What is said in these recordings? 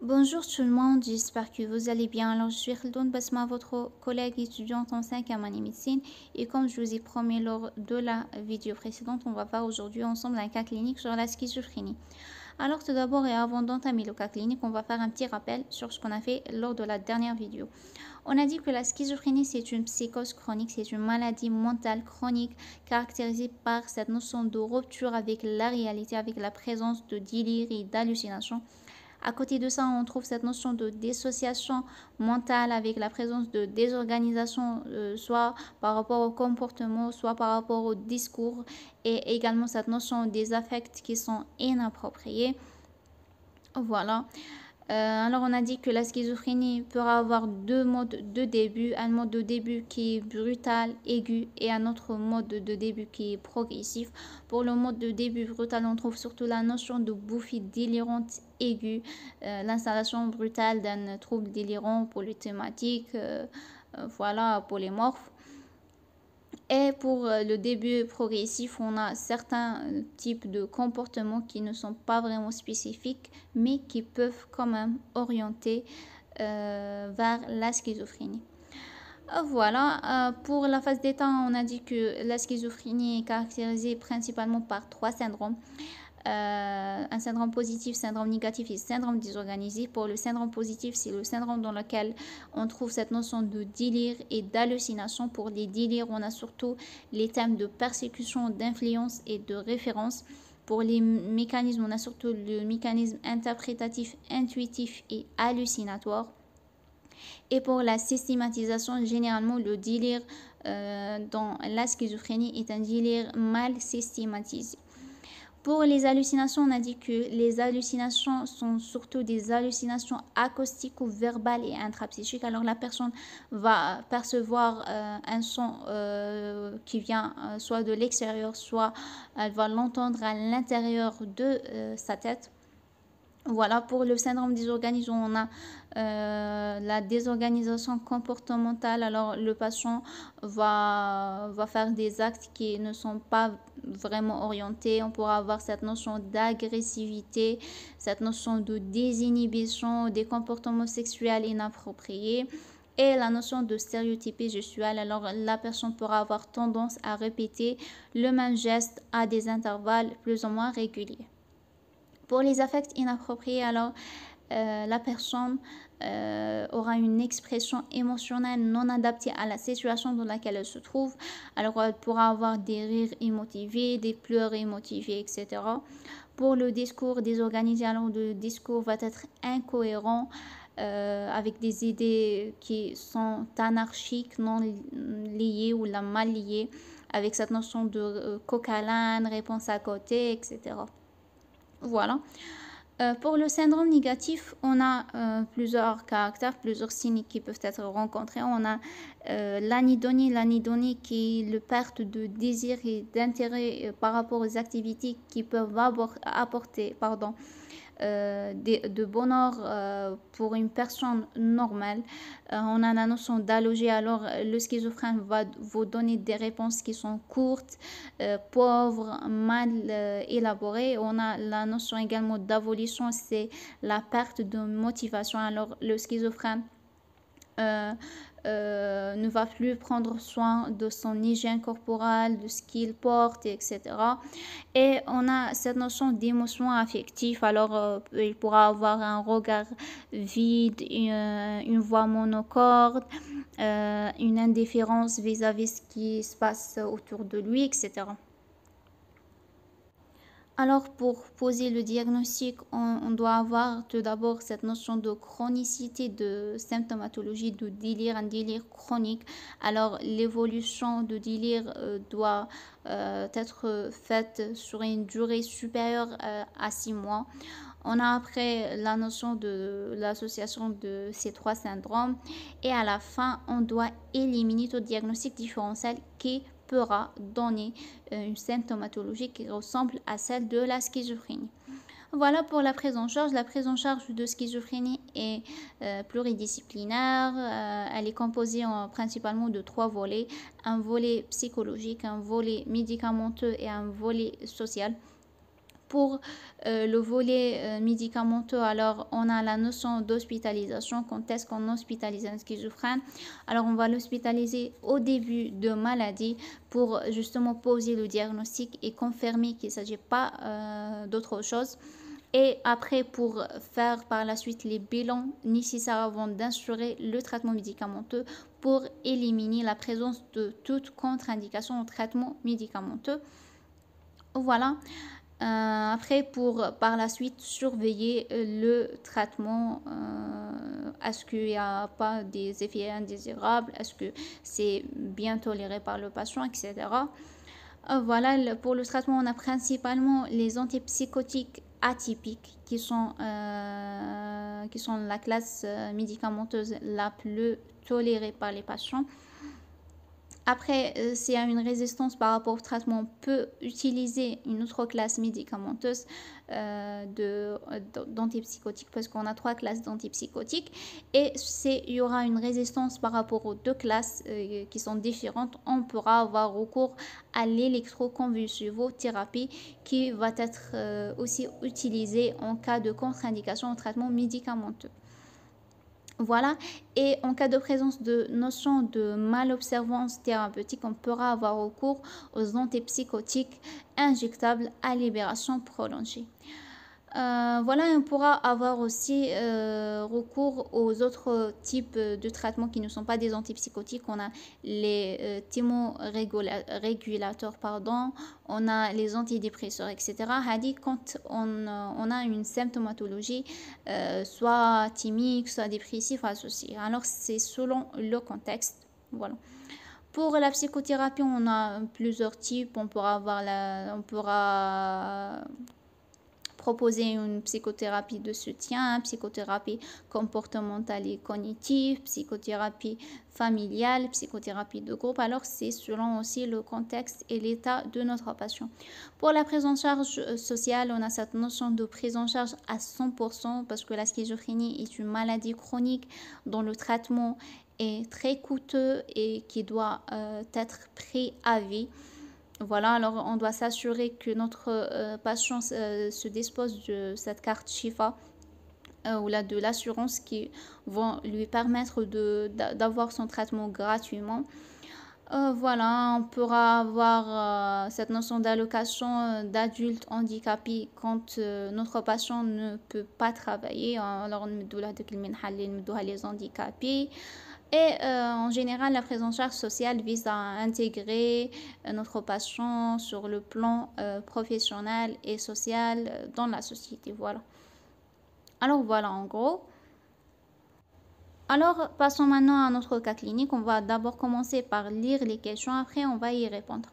Bonjour tout le monde, j'espère que vous allez bien. Alors, je suis Khaldoun Basma, votre collègue étudiante en 5e année médecine. Et comme je vous ai promis lors de la vidéo précédente, on va voir aujourd'hui ensemble un cas clinique sur la schizophrénie. Alors, tout d'abord et avant d'entamer le cas clinique, on va faire un petit rappel sur ce qu'on a fait lors de la dernière vidéo. On a dit que la schizophrénie, c'est une psychose chronique, c'est une maladie mentale chronique caractérisée par cette notion de rupture avec la réalité, avec la présence de délire et d'hallucination. À côté de ça, on trouve cette notion de dissociation mentale avec la présence de désorganisation, soit par rapport au comportement, soit par rapport au discours, et également cette notion des affects qui sont inappropriés. Voilà. Alors on a dit que la schizophrénie pourra avoir deux modes de début, un mode de début qui est brutal, aigu, et un autre mode de début qui est progressif. Pour le mode de début brutal, on trouve surtout la notion de bouffie délirante aiguë, l'installation brutale d'un trouble délirant polythématique, voilà, polymorphe. Et pour le début progressif, on a certains types de comportements qui ne sont pas vraiment spécifiques, mais qui peuvent quand même orienter vers la schizophrénie. Voilà, pour la phase d'état, on a dit que la schizophrénie est caractérisée principalement par trois syndromes. Un syndrome positif, syndrome négatif et syndrome désorganisé. Pour le syndrome positif, c'est le syndrome dans lequel on trouve cette notion de délire et d'hallucination. Pour les délires, on a surtout les thèmes de persécution, d'influence et de référence. Pour les mécanismes, on a surtout le mécanisme interprétatif, intuitif et hallucinatoire. Et pour la systématisation, généralement, le délire dans la schizophrénie est un délire mal systématisé. Pour les hallucinations, on a dit que les hallucinations sont surtout des hallucinations acoustiques ou verbales et intrapsychiques. Alors la personne va percevoir un son qui vient soit de l'extérieur, soit elle va l'entendre à l'intérieur de sa tête. Voilà, pour le syndrome désorganisé, on a la désorganisation comportementale. Alors, le patient va faire des actes qui ne sont pas vraiment orientés. On pourra avoir cette notion d'agressivité, cette notion de désinhibition, des comportements sexuels inappropriés. Et la notion de stéréotypie gestuelle, alors la personne pourra avoir tendance à répéter le même geste à des intervalles plus ou moins réguliers. Pour les affects inappropriés, alors la personne aura une expression émotionnelle non adaptée à la situation dans laquelle elle se trouve. Alors elle pourra avoir des rires émotivés, des pleurs émotivés, etc. Pour le discours désorganisé, alors le discours va être incohérent, avec des idées qui sont anarchiques, non liées ou mal liées, avec cette notion de coq à l'âne, réponse à côté, etc. Voilà. Pour le syndrome négatif, on a plusieurs caractères, plusieurs signes qui peuvent être rencontrés. On a l'anidonie qui est le perte de désir et d'intérêt par rapport aux activités qui peuvent apporter de bonheur pour une personne normale. On a la notion d'alloger, alors le schizophrène va vous donner des réponses qui sont courtes, pauvres, mal élaborées. On a la notion également d'avolition, c'est la perte de motivation. Alors le schizophrène ne va plus prendre soin de son hygiène corporelle, de ce qu'il porte, etc. Et on a cette notion d'émotion affective. Alors, il pourra avoir un regard vide, une voix monocorde, une indifférence vis-à-vis ce qui se passe autour de lui, etc. Alors, pour poser le diagnostic, on doit avoir tout d'abord cette notion de chronicité de symptomatologie de délire, un délire chronique. Alors, l'évolution de délire doit être faite sur une durée supérieure à 6 mois. On a après la notion de l'association de ces trois syndromes et à la fin, on doit éliminer tout diagnostic différentiel qui pourra donner une symptomatologie qui ressemble à celle de la schizophrénie. Voilà pour la prise en charge. La prise en charge de schizophrénie est pluridisciplinaire. Elle est composée principalement de trois volets. Un volet psychologique, un volet médicamenteux et un volet social. Pour le volet médicamenteux, alors on a la notion d'hospitalisation. Quand est-ce qu'on hospitalise un schizophrène? Alors on va l'hospitaliser au début de maladie pour justement poser le diagnostic et confirmer qu'il ne s'agit pas d'autre chose. Et après, pour faire par la suite les bilans nécessaires avant d'instaurer le traitement médicamenteux pour éliminer la présence de toute contre-indication au traitement médicamenteux. Voilà. Après, pour par la suite surveiller le traitement, est-ce qu'il n'y a pas des effets indésirables, est-ce que c'est bien toléré par le patient, etc. Voilà, pour le traitement, on a principalement les antipsychotiques atypiques qui sont la classe médicamenteuse la plus tolérée par les patients. Après, s'il y a une résistance par rapport au traitement, on peut utiliser une autre classe médicamenteuse d'antipsychotiques parce qu'on a 3 classes d'antipsychotiques. Et il y aura une résistance par rapport aux 2 classes qui sont différentes. On pourra avoir recours à l'électroconvulsivothérapie qui va être aussi utilisée en cas de contre-indication au traitement médicamenteux. Voilà, et en cas de présence de notion de malobservance thérapeutique, on pourra avoir recours aux antipsychotiques injectables à libération prolongée. Voilà, on pourra avoir aussi recours aux autres types de traitements qui ne sont pas des antipsychotiques. On a les thymorégulateurs, on a les antidépresseurs, etc. Quand on a une symptomatologie, soit thymique, soit dépressive associée. Alors, c'est selon le contexte. Voilà. Pour la psychothérapie, on a plusieurs types. On pourra proposer une psychothérapie de soutien, psychothérapie comportementale et cognitive, psychothérapie familiale, psychothérapie de groupe. Alors, c'est selon aussi le contexte et l'état de notre patient. Pour la prise en charge sociale, on a cette notion de prise en charge à 100% parce que la schizophrénie est une maladie chronique dont le traitement est très coûteux et qui doit être pris à vie. Voilà, alors on doit s'assurer que notre patient se dispose de cette carte Shifa ou de l'assurance qui vont lui permettre d'avoir son traitement gratuitement. Voilà, on pourra avoir cette notion d'allocation d'adultes handicapés quand notre patient ne peut pas travailler. Alors, on les handicapés. Et en général, la prise en charge sociale vise à intégrer notre patient sur le plan professionnel et social dans la société. Voilà. Alors voilà en gros. Alors passons maintenant à notre cas clinique. On va d'abord commencer par lire les questions, après on va y répondre.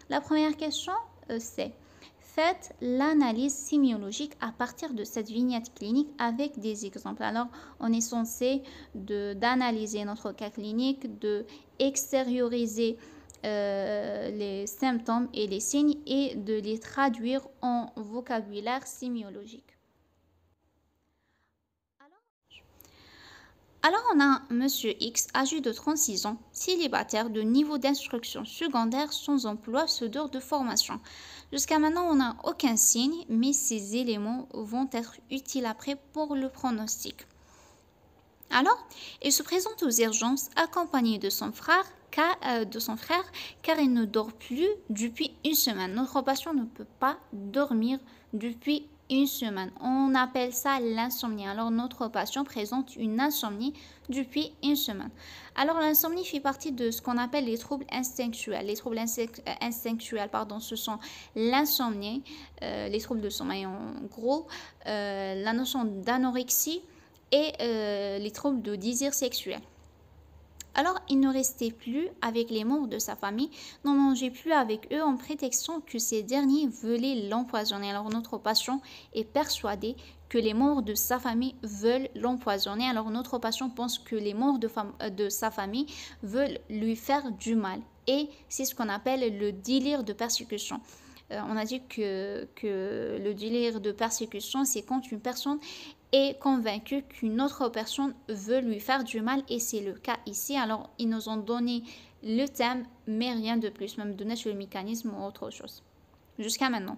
La première question c'est: faites l'analyse sémiologique à partir de cette vignette clinique avec des exemples. Alors, on est censé d'analyser notre cas clinique, de extérioriser les symptômes et les signes et de les traduire en vocabulaire sémiologique. Alors, on a Monsieur X, âgé de 36 ans, célibataire de niveau d'instruction secondaire sans emploi, pseudo de formation. Jusqu'à maintenant, on n'a aucun signe, mais ces éléments vont être utiles après pour le pronostic. Alors, il se présente aux urgences accompagné de son frère car il ne dort plus depuis une semaine. Notre patient ne peut pas dormir depuis une semaine. On appelle ça l'insomnie. Alors, notre patient présente une insomnie depuis une semaine. Alors, l'insomnie fait partie de ce qu'on appelle les troubles instinctuels. Les troubles instinctuels, ce sont l'insomnie, les troubles de sommeil en gros, la notion d'anorexie et les troubles de désir sexuel. Alors, il ne restait plus avec les membres de sa famille, ne mangeait plus avec eux en prétextant que ces derniers voulaient l'empoisonner. Alors, notre patient est persuadé que les membres de sa famille veulent l'empoisonner. Alors, notre patient pense que les membres de sa famille veulent lui faire du mal. Et c'est ce qu'on appelle le délire de persécution. On a dit que le délire de persécution, c'est quand une personne est convaincu qu'une autre personne veut lui faire du mal et c'est le cas ici. Alors, ils nous ont donné le thème, mais rien de plus, même donné sur le mécanisme ou autre chose. Jusqu'à maintenant.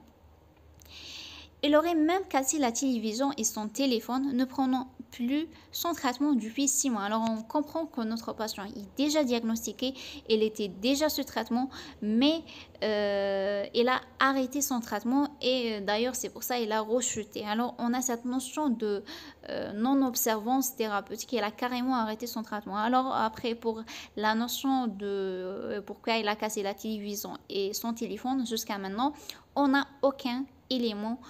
Il aurait même cassé la télévision et son téléphone, ne prenant plus son traitement depuis 6 mois. Alors on comprend que notre patient est déjà diagnostiqué, il était déjà sous traitement, mais il a arrêté son traitement et d'ailleurs c'est pour ça qu'il a rechuté. Alors on a cette notion de non-observance thérapeutique, il a carrément arrêté son traitement. Alors après pour la notion de pourquoi il a cassé la télévision et son téléphone, jusqu'à maintenant on n'a aucun élément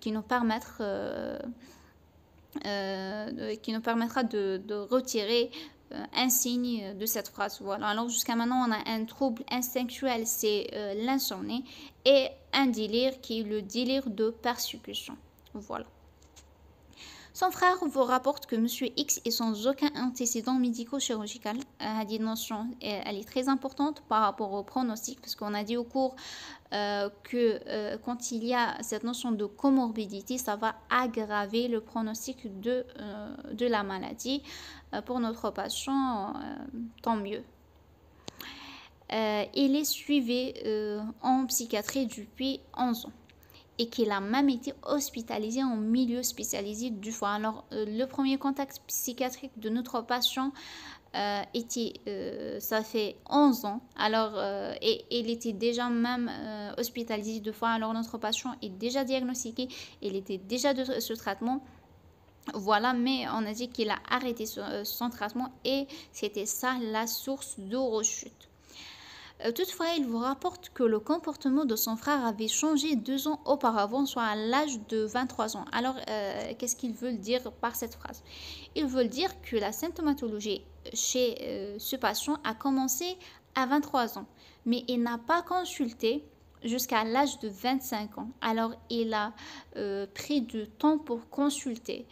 qui nous permettra de retirer un signe de cette phrase. Voilà. Alors jusqu'à maintenant, on a un trouble instinctuel, c'est l'insomnie, et un délire qui est le délire de persécution. Voilà. Son frère vous rapporte que Monsieur X est sans aucun antécédent médico-chirurgical. Cette notion, elle est très importante par rapport au pronostic, parce qu'on a dit au cours que quand il y a cette notion de comorbidité, ça va aggraver le pronostic de la maladie. Pour notre patient, tant mieux. Il est suivi en psychiatrie depuis 11 ans. Et qu'il a même été hospitalisé en milieu spécialisé du foie. Alors, le premier contact psychiatrique de notre patient ça fait 11 ans. Alors, et il était déjà même hospitalisé deux fois. Alors, notre patient est déjà diagnostiqué. Il était déjà de ce traitement. Voilà, mais on a dit qu'il a arrêté son traitement et c'était ça la source de rechute. Toutefois, il vous rapporte que le comportement de son frère avait changé 2 ans auparavant, soit à l'âge de 23 ans. Alors, qu'est-ce qu'ils veulent dire par cette phrase? Ils veulent dire que la symptomatologie chez ce patient a commencé à 23 ans, mais il n'a pas consulté jusqu'à l'âge de 25 ans. Alors, il a pris du temps pour consulter.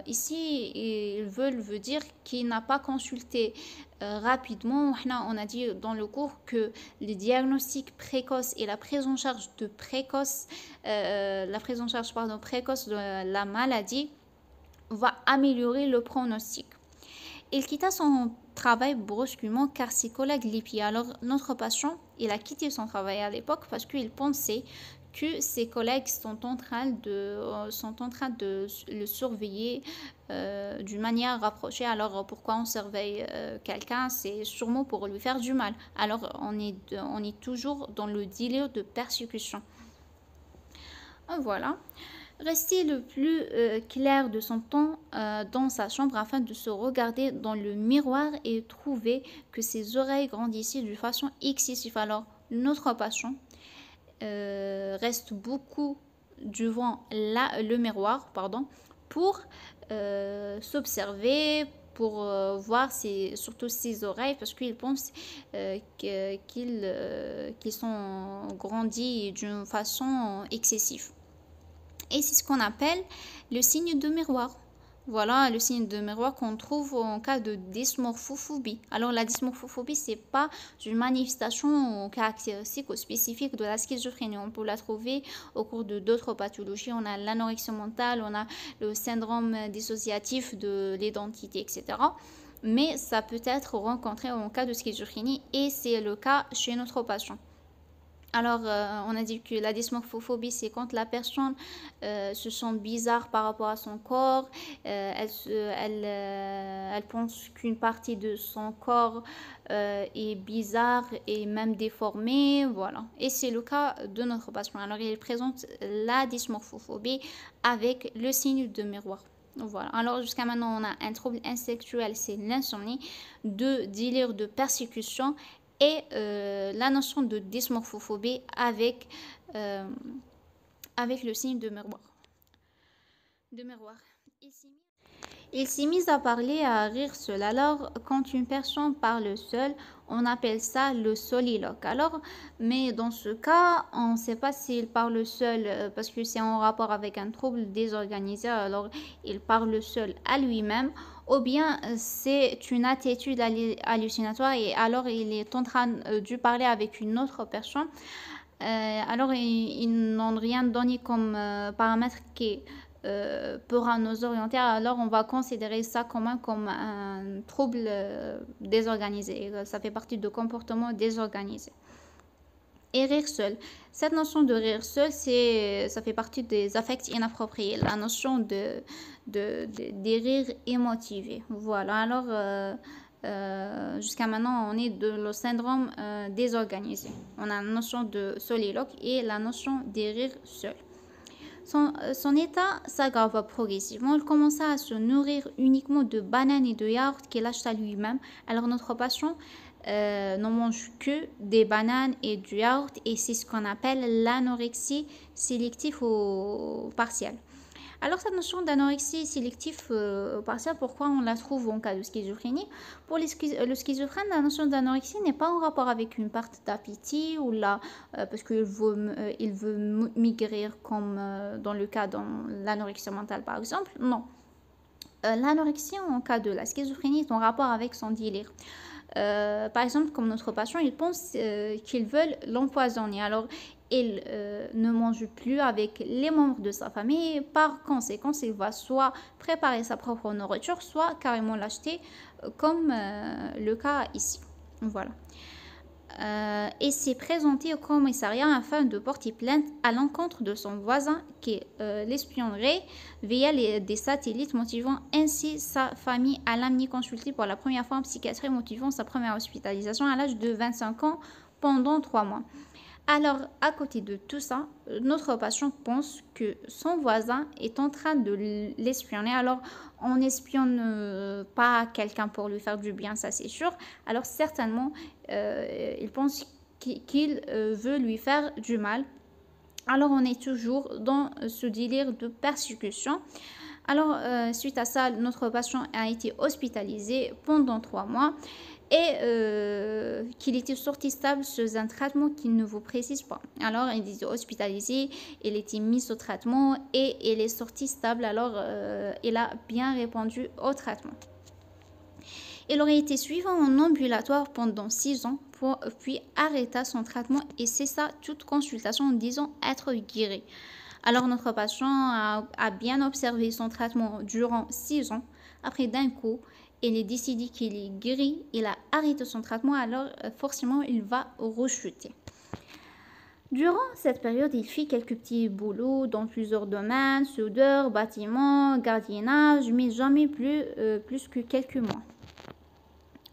Ici, ils veulent dire qu'il n'a pas consulté rapidement. On a dit dans le cours que le diagnostic précoce et la prise en charge précoce de la maladie va améliorer le pronostic. Il quitta son travail brusquement car ses collègues l'épiaient. Alors notre patient, il a quitté son travail à l'époque parce qu'il pensait que ses collègues sont en train de le surveiller d'une manière rapprochée. Alors pourquoi on surveille quelqu'un? C'est sûrement pour lui faire du mal. Alors on est toujours dans le délire de persécution. Voilà. Rester le plus clair de son temps dans sa chambre afin de se regarder dans le miroir et trouver que ses oreilles grandissaient de façon excessive. Alors notre patient reste beaucoup devant le miroir pour s'observer, pour voir surtout ses oreilles parce qu'il pense qu'ils sont grandis d'une façon excessive. Et c'est ce qu'on appelle le signe de miroir. Voilà le signe de miroir qu'on trouve en cas de dysmorphophobie. Alors la dysmorphophobie, c'est pas une manifestation caractéristique ou spécifique de la schizophrénie. On peut la trouver au cours de d'autres pathologies. On a l'anorexie mentale, on a le syndrome dissociatif de l'identité, etc. Mais ça peut être rencontré en cas de schizophrénie et c'est le cas chez notre patient. Alors, on a dit que la dysmorphophobie, c'est quand la personne se sent bizarre par rapport à son corps, elle pense qu'une partie de son corps est bizarre et même déformée, voilà. Et c'est le cas de notre patient. Alors, il présente la dysmorphophobie avec le signe de miroir. Voilà. Alors, jusqu'à maintenant, on a un trouble intellectuel, c'est l'insomnie, de délire de persécution, et la notion de dysmorphophobie avec le signe de miroir. Il s'est mis à parler, à rire seul. Alors, quand une personne parle seule, on appelle ça le soliloque. Alors, mais dans ce cas, on ne sait pas s'il parle seul parce que c'est en rapport avec un trouble désorganisé. Alors, il parle seul à lui-même. Ou bien c'est une attitude hallucinatoire et alors il est en train de parler avec une autre personne. Alors ils n'ont rien donné comme paramètre qui pourra nous orienter. Alors on va considérer ça comme un trouble désorganisé. Ça fait partie de comportement désorganisé. et rire seul. Cette notion de rire seul, ça fait partie des affects inappropriés, la notion des rires émotivés. Voilà, alors jusqu'à maintenant, on est de le syndrome désorganisé. On a la notion de soliloque et la notion des rires seuls. Son état s'aggrava progressivement. Il commença à se nourrir uniquement de bananes et de yaourts qu'il acheta lui-même. Alors notre patient ne mange que des bananes et du yaourt et c'est ce qu'on appelle l'anorexie sélective ou partielle. Alors cette notion d'anorexie sélective partielle, pourquoi on la trouve en cas de schizophrénie? Pour le schizophrène, la notion d'anorexie n'est pas en rapport avec une perte d'appétit ou parce qu'il veut maigrir comme dans le cas de l'anorexie mentale par exemple. Non. L'anorexie en cas de la schizophrénie est en rapport avec son délire. Par exemple, comme notre patient, il pense qu'ils veulent l'empoisonner. Alors, il ne mange plus avec les membres de sa famille. Par conséquent, il va soit préparer sa propre nourriture, soit carrément l'acheter, comme le cas ici. Voilà. Et s'est présenté au commissariat afin de porter plainte à l'encontre de son voisin qui l'espionnerait via des satellites, motivant ainsi sa famille à l'amener consulter pour la première fois en psychiatrie, motivant sa première hospitalisation à l'âge de 25 ans pendant 3 mois. Alors, à côté de tout ça, notre patient pense que son voisin est en train de l'espionner. Alors, on n'espionne pas quelqu'un pour lui faire du bien, ça c'est sûr. Alors, certainement, il pense qu'il veut lui faire du mal. Alors, on est toujours dans ce délire de persécution. Alors, suite à ça, notre patient a été hospitalisé pendant 3 mois. Et qu'il était sorti stable sous un traitement qu'il ne vous précise pas. Alors, il était hospitalisé, il était mis au traitement et il est sorti stable. Alors, il a bien répondu au traitement. Il aurait été suivi en ambulatoire pendant 6 ans, puis arrêta son traitement et cessa toute consultation en disant être guéri. Alors, notre patient a bien observé son traitement durant 6 ans. Après, d'un coup, il est décidé qu'il est guéri, il a arrêté son traitement, alors forcément il va rechuter. Durant cette période, il fit quelques petits boulots dans plusieurs domaines, soudeur, bâtiment, gardiennage, mais jamais plus que quelques mois.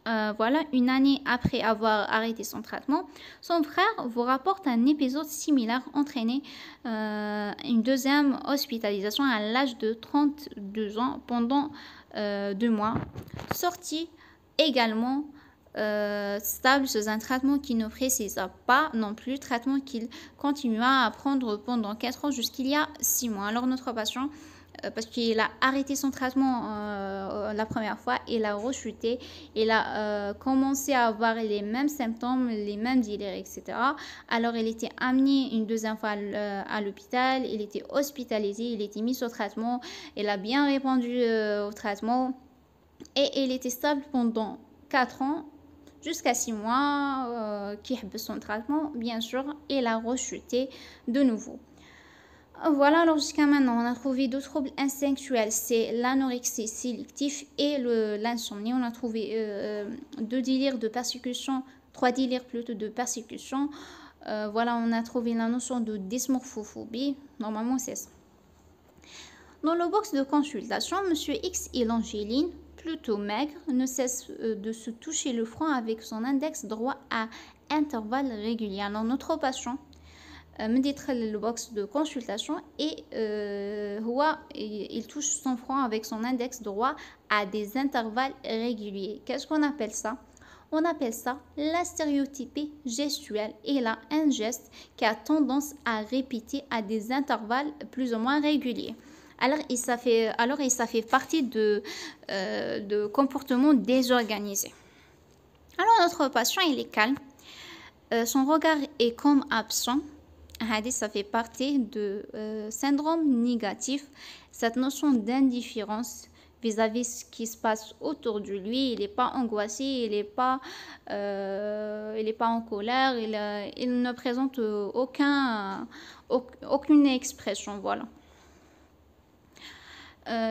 Voilà, une année après avoir arrêté son traitement, son frère vous rapporte un épisode similaire entraîné une deuxième hospitalisation à l'âge de 32 ans pendant 2 mois, sorti également stable sous un traitement qui ne précisa pas non plus, traitement qu'il continua à prendre pendant 4 ans jusqu'il y a 6 mois. Alors notre patient, parce qu'il a arrêté son traitement la première fois, il a rechuté, il a commencé à avoir les mêmes symptômes, les mêmes délires, etc. Alors il était amené une deuxième fois à l'hôpital, il était hospitalisé, il était mis au traitement, il a bien répondu au traitement et il était stable pendant 4 ans jusqu'à 6 mois qu'il a son traitement, bien sûr, et il a rechuté de nouveau. Voilà, alors jusqu'à maintenant, on a trouvé 2 troubles instinctuels, c'est l'anorexie sélective et l'insomnie. On a trouvé 2 délires de persécution, 3 délires plutôt de persécution. Voilà, on a trouvé la notion de dysmorphophobie. Normalement, c'est ça. Dans le box de consultation, Monsieur X et l'Angéline, plutôt maigre, ne cesse de se toucher le front avec son index droit à intervalles réguliers. Alors notre patient me détruit le box de consultation et il touche son front avec son index droit à des intervalles réguliers. Qu'est-ce qu'on appelle ça? On appelle ça la stéréotypie gestuelle. Et là, un geste qui a tendance à répéter à des intervalles plus ou moins réguliers. Alors, ça fait partie de comportements désorganisés. Alors, notre patient, il est calme. Son regard est comme absent. Ça fait partie de syndrome négatif. Cette notion d'indifférence vis-à-vis ce qui se passe autour de lui. Il n'est pas angoissé, il n'est pas en colère. Il ne présente aucune expression. Voilà.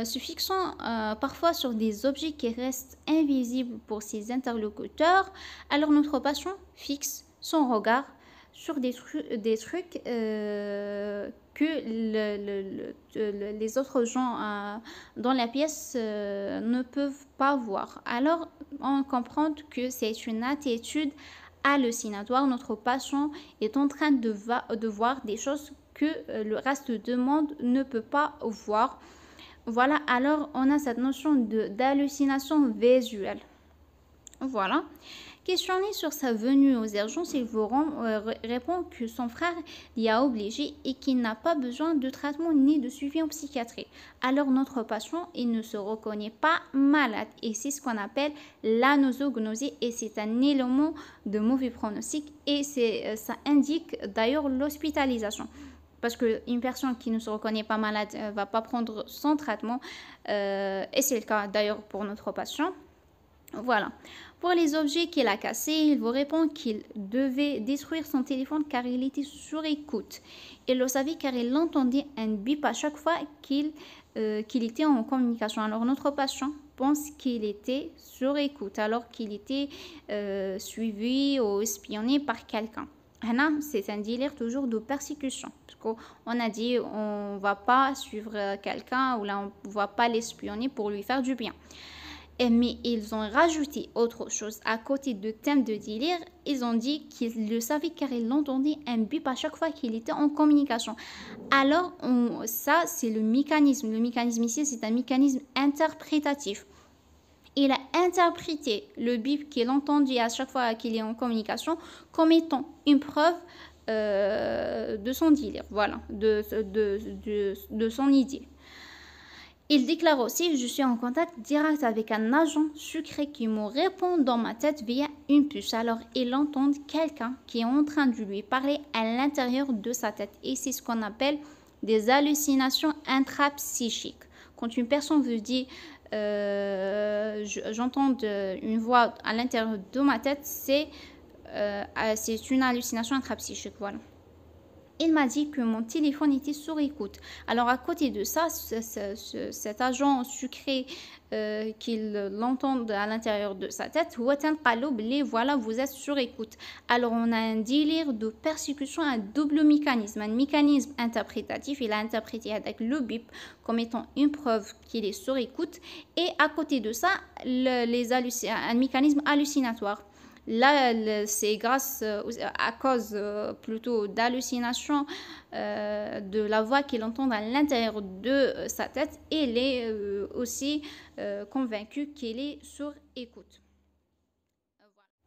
Se fixant parfois sur des objets qui restent invisibles pour ses interlocuteurs, alors notre patient fixe son regard sur des trucs que les autres gens dans la pièce ne peuvent pas voir. Alors, on comprend que c'est une attitude hallucinatoire. Notre patient est en train de voir des choses que le reste du monde ne peut pas voir. Voilà, alors on a cette notion d'hallucination visuelle. Voilà. Questionné sur sa venue aux urgences, il vous répond que son frère l'y a obligé et qu'il n'a pas besoin de traitement ni de suivi en psychiatrie. Alors notre patient, il ne se reconnaît pas malade et c'est ce qu'on appelle l'anosognosie et c'est un élément de mauvais pronostic et ça indique d'ailleurs l'hospitalisation. Parce qu'une personne qui ne se reconnaît pas malade ne va pas prendre son traitement et c'est le cas d'ailleurs pour notre patient. Voilà. Pour les objets qu'il a cassés, il vous répond qu'il devait détruire son téléphone car il était sur écoute. Il le savait car il entendait un bip à chaque fois qu'il était en communication. Alors notre patient pense qu'il était sur écoute alors qu'il était suivi ou espionné par quelqu'un. C'est un délire toujours de persécution. Parce qu'on a dit on ne va pas suivre quelqu'un ou là on ne va pas l'espionner pour lui faire du bien. Mais ils ont rajouté autre chose. À côté de thème de délire, ils ont dit qu'ils le savaient car ils entendaient un bip à chaque fois qu'il était en communication. Alors, ça, c'est le mécanisme. Le mécanisme ici, c'est un mécanisme interprétatif. Il a interprété le bip qu'il entendait à chaque fois qu'il est en communication comme étant une preuve de son délire, voilà, de son idée. Il déclare aussi, je suis en contact direct avec un agent secret qui me répond dans ma tête via une puce. Alors, il entend quelqu'un qui est en train de lui parler à l'intérieur de sa tête. Et c'est ce qu'on appelle des hallucinations intrapsychiques. Quand une personne veut dire, j'entends une voix à l'intérieur de ma tête, c'est une hallucination intrapsychique, voilà. Il m'a dit que mon téléphone était sur écoute. Alors à côté de ça, cet agent secret qu'il l'entend à l'intérieur de sa tête, voilà, vous êtes sur écoute. Alors on a un délire de persécution, un double mécanisme, un mécanisme interprétatif. Il a interprété avec le bip comme étant une preuve qu'il est sur écoute. Et à côté de ça, un mécanisme hallucinatoire. Là, c'est grâce à cause plutôt d'hallucination de la voix qu'il entend à l'intérieur de sa tête et il est aussi convaincu qu'il est sur écoute.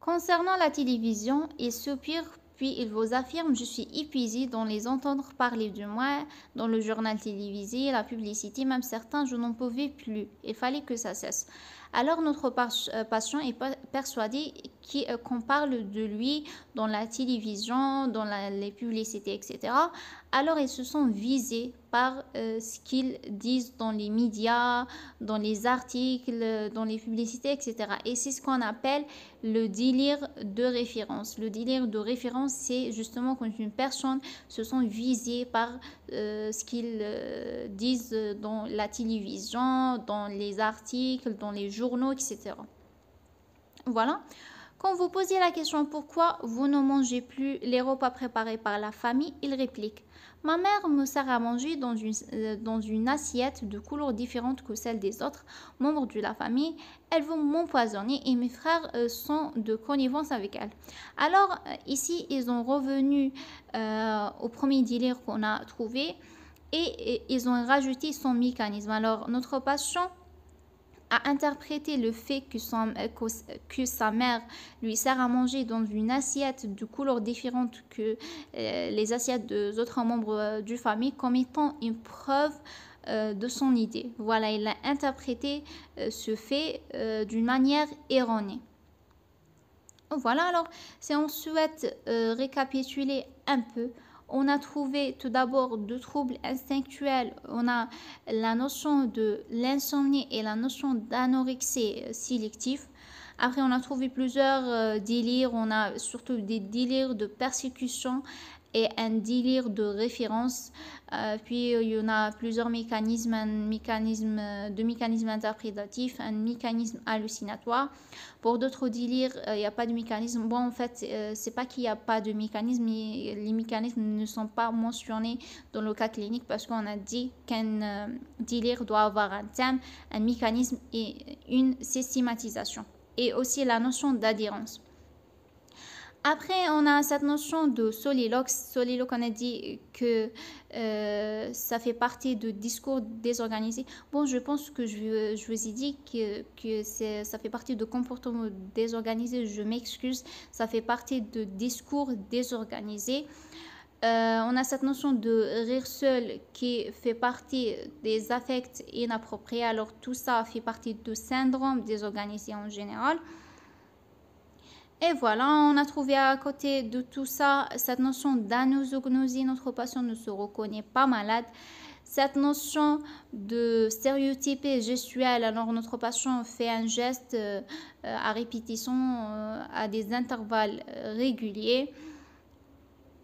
Concernant la télévision, il soupire puis il vous affirme « Je suis épuisé d'en les entendre parler de moi dans le journal télévisé, la publicité, même certains, je n'en pouvais plus. Il fallait que ça cesse. » Alors notre patient est persuadé qu'on parle de lui dans la télévision, dans les publicités, etc. Alors ils se sont visés par ce qu'ils disent dans les médias, dans les articles, dans les publicités, etc. Et c'est ce qu'on appelle le délire de référence. Le délire de référence, c'est justement quand une personne se sent visée par ce qu'ils disent dans la télévision, dans les articles, dans les journaux, etc. Voilà. Quand vous posez la question pourquoi vous ne mangez plus les repas préparés par la famille, il réplique « Ma mère me sert à manger dans une assiette de couleurs différentes que celles des autres membres de la famille. Elle veut m'empoisonner et mes frères sont de connivence avec elle. » Alors ici, ils ont revenu au premier délire qu'on a trouvé et ils ont rajouté son mécanisme. Alors notre patient a interprété le fait que sa mère lui sert à manger dans une assiette de couleurs différentes que les assiettes des autres membres du famille comme étant une preuve de son idée. Voilà, il a interprété ce fait d'une manière erronée. Voilà, alors si on souhaite récapituler un peu, on a trouvé tout d'abord deux troubles instinctuels. On a la notion de l'insomnie et la notion d'anorexie sélective. Après, on a trouvé plusieurs délires. On a surtout des délires de persécution et un délire de référence. Puis il y en a plusieurs mécanismes, un mécanisme interprétatif, un mécanisme hallucinatoire. Pour d'autres délires, il n'y a pas de mécanisme. Bon, en fait, c'est pas qu'il n'y a pas de mécanisme, mais les mécanismes ne sont pas mentionnés dans le cas clinique parce qu'on a dit qu'un délire doit avoir un thème, un mécanisme et une systématisation. Et aussi la notion d'adhérence. Après, on a cette notion de soliloque. Soliloque, on a dit que ça fait partie de discours désorganisés. Bon, je pense que je vous ai dit que ça fait partie de comportements désorganisés. Je m'excuse. Ça fait partie de discours désorganisés. On a cette notion de rire seul qui fait partie des affects inappropriés. Alors, tout ça fait partie de syndrome désorganisé en général. Et voilà, on a trouvé à côté de tout ça cette notion d'anosognosie. Notre patient ne se reconnaît pas malade. Cette notion de stéréotypé gestuel. Alors, notre patient fait un geste à répétition à des intervalles réguliers.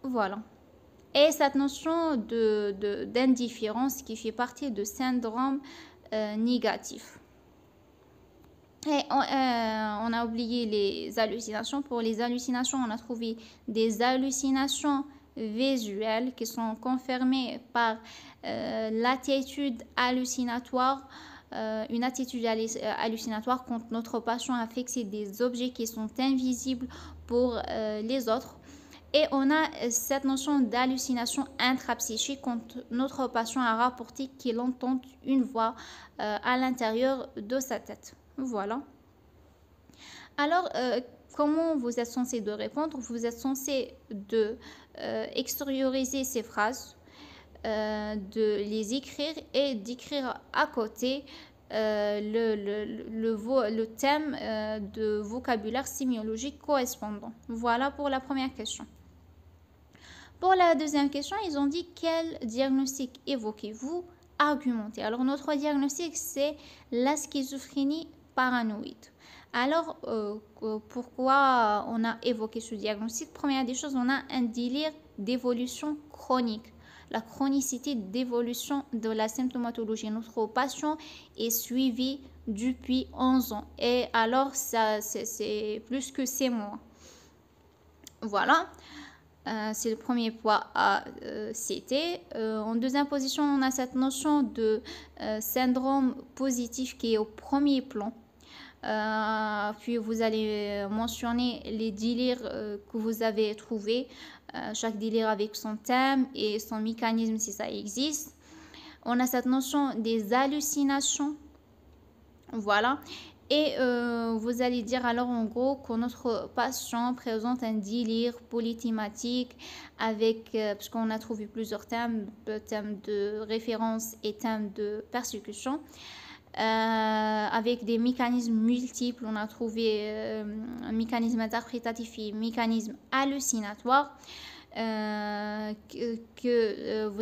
Voilà. Et cette notion d'indifférence qui fait partie de syndrome négatif. Et on a oublié les hallucinations. Pour les hallucinations, on a trouvé des hallucinations visuelles qui sont confirmées par l'attitude hallucinatoire. Une attitude hallucinatoire quand notre patient a fixé des objets qui sont invisibles pour les autres. Et on a cette notion d'hallucination intrapsychique quand notre patient a rapporté qu'il entend une voix à l'intérieur de sa tête. Voilà. Alors, comment vous êtes censé de répondre? Vous êtes censé de extérioriser ces phrases, de les écrire et d'écrire à côté le thème de vocabulaire sémiologique correspondant. Voilà pour la première question. Pour la deuxième question, ils ont dit quel diagnostic évoquez-vous? Argumentez. Alors, notre diagnostic, c'est la schizophrénie paranoïde. Alors, pourquoi on a évoqué ce diagnostic? Première des choses, on a un délire d'évolution chronique. La chronicité d'évolution de la symptomatologie. Notre patient est suivi depuis 11 ans. Et alors, ça, c'est plus que 6 mois. Voilà. C'est le premier point à citer. En deuxième position, on a cette notion de syndrome positif qui est au premier plan. Puis vous allez mentionner les délires que vous avez trouvés, chaque délire avec son thème et son mécanisme si ça existe. On a cette notion des hallucinations. Voilà. Et vous allez dire alors en gros que notre patient présente un délire polythématique avec, parce qu'on a trouvé plusieurs thèmes, thèmes de référence et thèmes de persécution, avec des mécanismes multiples. On a trouvé un mécanisme interprétatif et un mécanisme hallucinatoire. Vous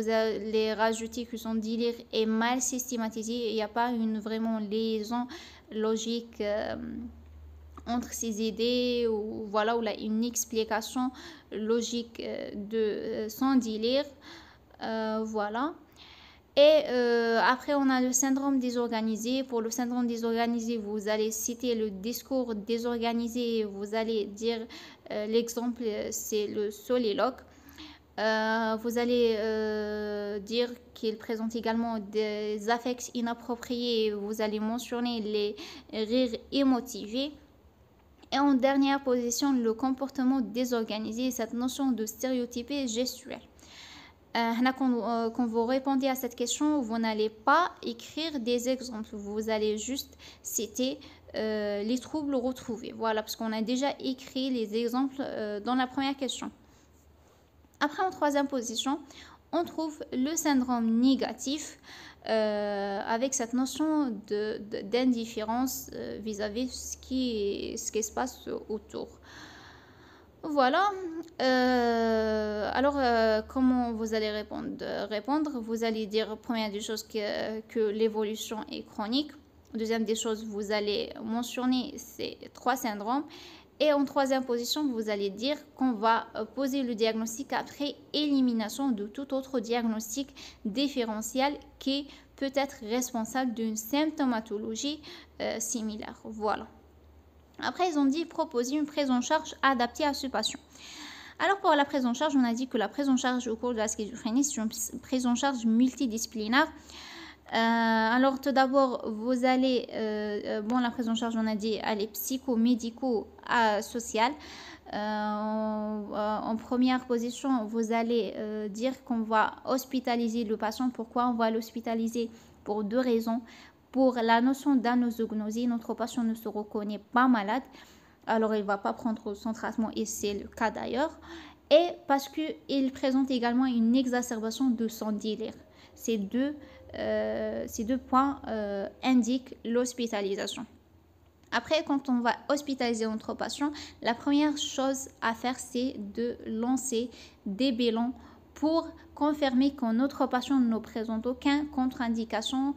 allez rajouter que son délire est mal systématisé. Il n'y a pas une vraiment liaison logique entre ces idées ou voilà ou là, une explication logique de son délire. Voilà. Et après, on a le syndrome désorganisé. Pour le syndrome désorganisé, vous allez citer le discours désorganisé. Vous allez dire l'exemple, c'est le soliloque. Vous allez dire qu'il présente également des affects inappropriés. Vous allez mentionner les rires émotivés. Et en dernière position, le comportement désorganisé, cette notion de stéréotypé gestuel. Quand vous répondez à cette question, vous n'allez pas écrire des exemples. Vous allez juste citer les troubles retrouvés. Voilà, parce qu'on a déjà écrit les exemples dans la première question. Après, en troisième position, on trouve le syndrome négatif avec cette notion d'indifférence vis-à-vis ce qui se passe autour. Voilà. Alors, comment vous allez répondre? Vous allez dire, première des choses, que l'évolution est chronique. Deuxième des choses, vous allez mentionner ces 3 syndromes. Et en troisième position, vous allez dire qu'on va poser le diagnostic après élimination de tout autre diagnostic différentiel qui peut être responsable d'une symptomatologie similaire. Voilà. Après, ils ont dit proposer une prise en charge adaptée à ce patient. Alors pour la prise en charge, on a dit que la prise en charge au cours de la schizophrénie, c'est une prise en charge multidisciplinaire. Alors tout d'abord, vous allez, la prise en charge, on a dit, elle est psycho-médico-sociale. En première position, vous allez dire qu'on va hospitaliser le patient. Pourquoi on va l'hospitaliser? Pour deux raisons. Pour la notion d'anosognosie, notre patient ne se reconnaît pas malade. Alors, il ne va pas prendre son traitement et c'est le cas d'ailleurs. Et parce qu'il présente également une exacerbation de son délire. Ces deux points indiquent l'hospitalisation. Après, quand on va hospitaliser notre patient, la première chose à faire, c'est de lancer des bilans pour confirmer que notre patient ne présente aucune contre-indication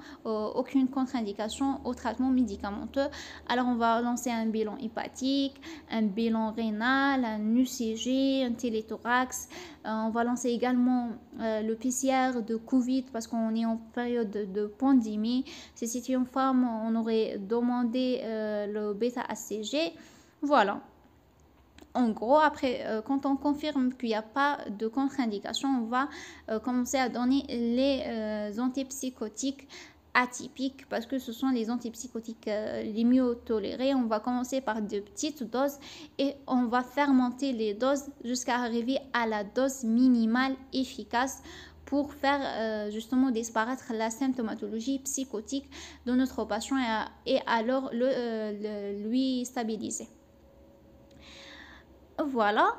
au traitement médicamenteux. Alors, on va lancer un bilan hépatique, un bilan rénal, un UCG, un téléthorax. On va lancer également le PCR de Covid parce qu'on est en période de pandémie. Si c'était une femme, on aurait demandé le bêta-HCG. Voilà. En gros, après, quand on confirme qu'il n'y a pas de contre-indication, on va commencer à donner les antipsychotiques atypiques parce que ce sont les antipsychotiques les mieux tolérés. On va commencer par de petites doses et on va faire monter les doses jusqu'à arriver à la dose minimale efficace pour faire justement disparaître la symptomatologie psychotique de notre patient et alors lui stabiliser. Voilà.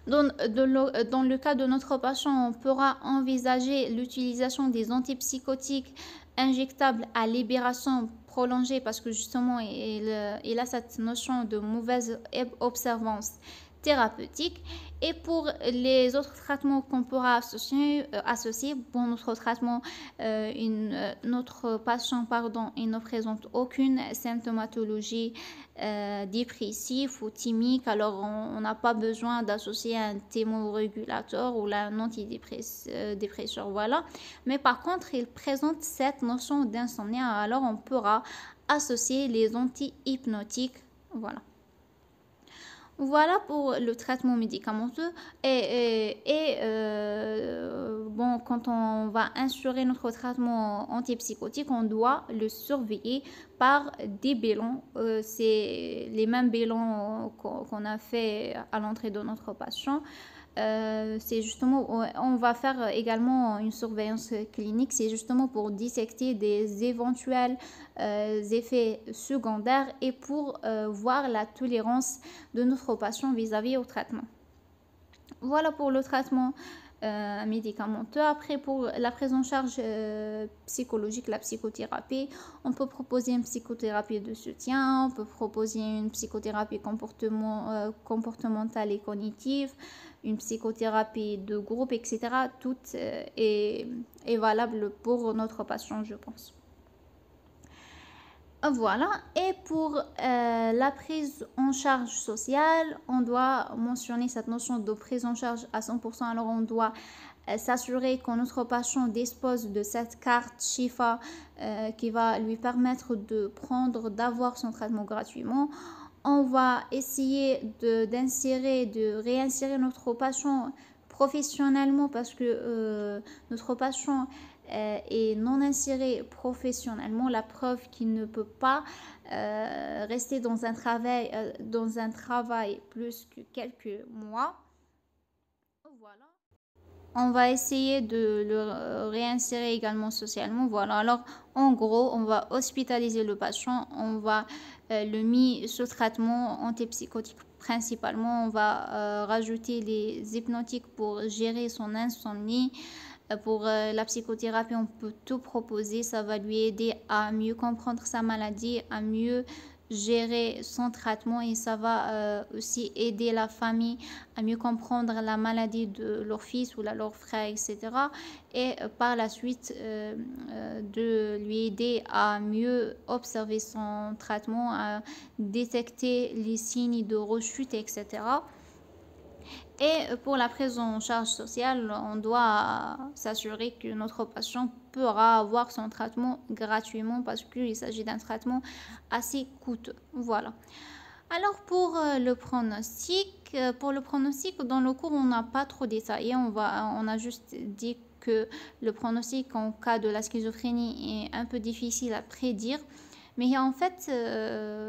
Dans le cas de notre patient, on pourra envisager l'utilisation des antipsychotiques injectables à libération prolongée parce que justement, il a cette notion de mauvaise observance thérapeutique. Et pour les autres traitements qu'on pourra associer pour notre traitement, notre patient il ne présente aucune symptomatologie dépressive ou thymique, alors on n'a pas besoin d'associer un thymorégulateur ou un antidépresseur, voilà. Mais par contre, il présente cette notion d'insomnie, alors on pourra associer les antihypnotiques, voilà. Voilà pour le traitement médicamenteux quand on va instaurer notre traitement antipsychotique, on doit le surveiller par des bilans. C'est les mêmes bilans qu'on a fait à l'entrée de notre patient. C'est justement, on va faire également une surveillance clinique, c'est justement pour dissecter des éventuels effets secondaires et pour voir la tolérance de notre patient vis-à-vis au traitement. Voilà pour le traitement médicamenteux. Après, pour la prise en charge psychologique, la psychothérapie, on peut proposer une psychothérapie de soutien, on peut proposer une psychothérapie comportementale et cognitive, une psychothérapie de groupe, etc. Tout est valable pour notre patient, je pense. Voilà, et pour la prise en charge sociale, on doit mentionner cette notion de prise en charge à 100%. Alors, on doit s'assurer que notre patient dispose de cette carte Shifa qui va lui permettre d'avoir son traitement gratuitement. On va essayer de réinsérer notre patient professionnellement parce que notre patient est non inséré professionnellement, la preuve qu'il ne peut pas rester dans un travail plus que quelques mois. Voilà. On va essayer de le réinsérer également socialement. Voilà. Alors, en gros, on va hospitaliser le patient, on va le mettre sous traitement antipsychotique principalement. On va rajouter les hypnotiques pour gérer son insomnie. Pour la psychothérapie, on peut tout proposer. Ça va lui aider à mieux comprendre sa maladie, à mieux gérer son traitement et ça va aussi aider la famille à mieux comprendre la maladie de leur fils ou de leur frère, etc. Et par la suite de lui aider à mieux observer son traitement, à détecter les signes de rechute, etc. Et pour la prise en charge sociale, on doit s'assurer que notre patient pourra avoir son traitement gratuitement parce qu'il s'agit d'un traitement assez coûteux. Voilà. Alors pour le pronostic, dans le cours on n'a pas trop détaillé, on a juste dit que le pronostic en cas de la schizophrénie est un peu difficile à prédire. Mais en fait,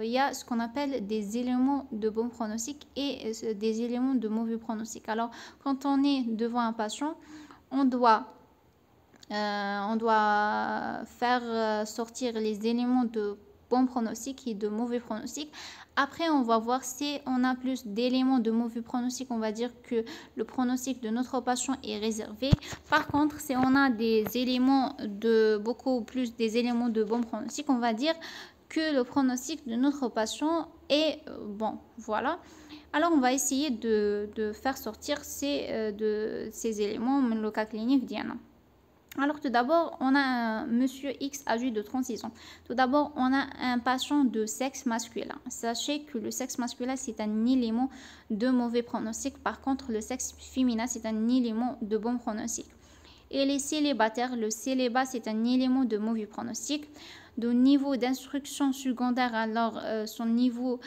il y a ce qu'on appelle des éléments de bon pronostic et des éléments de mauvais pronostic. Alors, quand on est devant un patient, on doit faire sortir les éléments de bon pronostic et de mauvais pronostic. Après, on va voir si on a plus d'éléments de mauvais pronostic, on va dire que le pronostic de notre patient est réservé. Par contre, si on a des éléments beaucoup plus des éléments de bon pronostic, on va dire que le pronostic de notre patient est bon. Voilà. Alors, on va essayer de faire sortir ces éléments, le cas clinique Diana. Alors tout d'abord, on a un monsieur X âgé de 36 ans. Tout d'abord, on a un patient de sexe masculin. Sachez que le sexe masculin, c'est un élément de mauvais pronostic. Par contre, le sexe féminin, c'est un élément de bon pronostic. Et les célibataires, le célibat, c'est un élément de mauvais pronostic. De niveau d'instruction secondaire, alors son niveau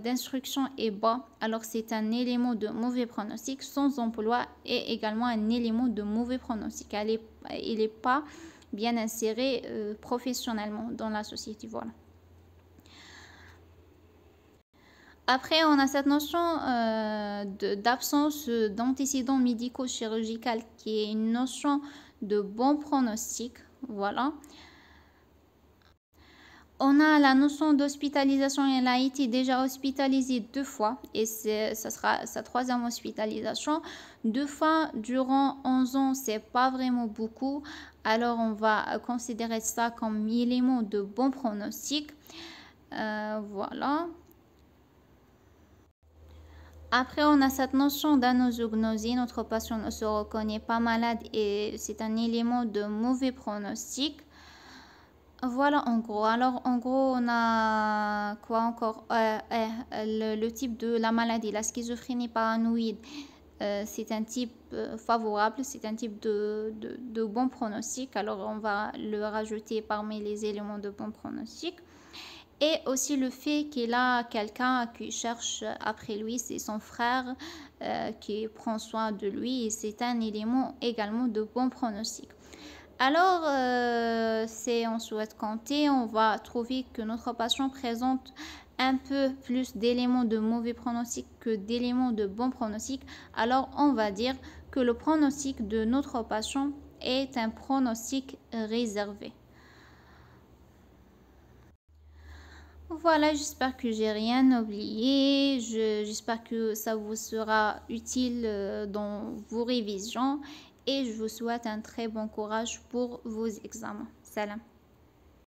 d'instruction est bas, alors c'est un élément de mauvais pronostic. Sans emploi est également un élément de mauvais pronostic. Il n'est pas bien inséré professionnellement dans la société. Voilà. Après, on a cette notion d'absence d'antécédents médico-chirurgical qui est une notion de bon pronostic. Voilà. On a la notion d'hospitalisation. Elle a été déjà hospitalisée 2 fois et ça sera sa 3e hospitalisation. 2 fois durant 11 ans, c'est pas vraiment beaucoup. Alors, on va considérer ça comme élément de bon pronostic. Voilà. Après, on a cette notion d'anosognosie. Notre patient ne se reconnaît pas malade et c'est un élément de mauvais pronostic. Voilà en gros. Alors en gros, on a quoi encore? Le type de la maladie, la schizophrénie paranoïde. C'est un type favorable, c'est un type de bon pronostic. Alors on va le rajouter parmi les éléments de bon pronostic. Et aussi le fait qu'il a quelqu'un qui cherche après lui, c'est son frère qui prend soin de lui et c'est un élément également de bon pronostic. Alors, si on souhaite compter, on va trouver que notre patient présente un peu plus d'éléments de mauvais pronostic que d'éléments de bon pronostic. Alors, on va dire que le pronostic de notre patient est un pronostic réservé. Voilà, j'espère que j'ai rien oublié. J'espère que ça vous sera utile dans vos révisions et je vous souhaite un très bon courage pour vos examens. Salam.